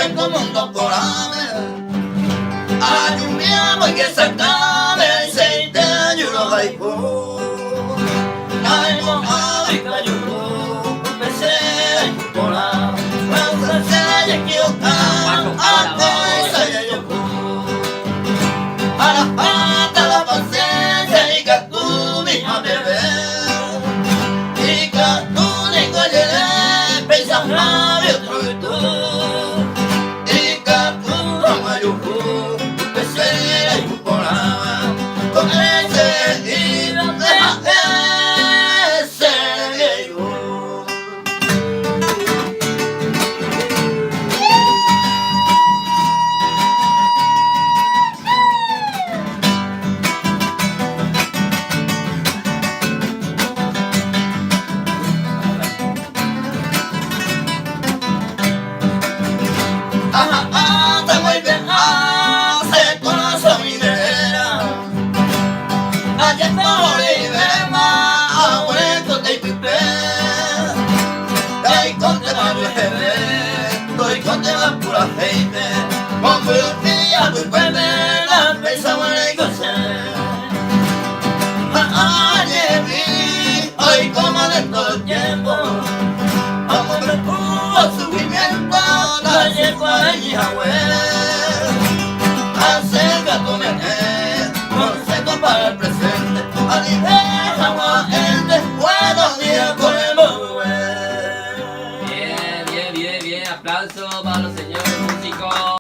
Cuenco mundo por ame ayumiamo y que sacame y se te ayudo baipo ay mo ay cayudo pese por ame cuando se equivoca ante se yo a la pata la paciencia y que tú misma me ves y que tú ni coyere pensas más de otro que tú y que tú no me ayudo pese y por ame con ese y no deja ese yo. Te muy bien hace corazón y vera allá en Bolivia abuelo te pipe ahí con te va estoy con te va pura gente con un día muy buena la mesa buena y cosa hoy como de todo el tiempo vamos a ver puro sufrimiento la yegua y abuela acerca tu nene consejo para el presente alivia el después los días con el mover. Bien, bien, bien, bien. Aplauso para los señores músicos.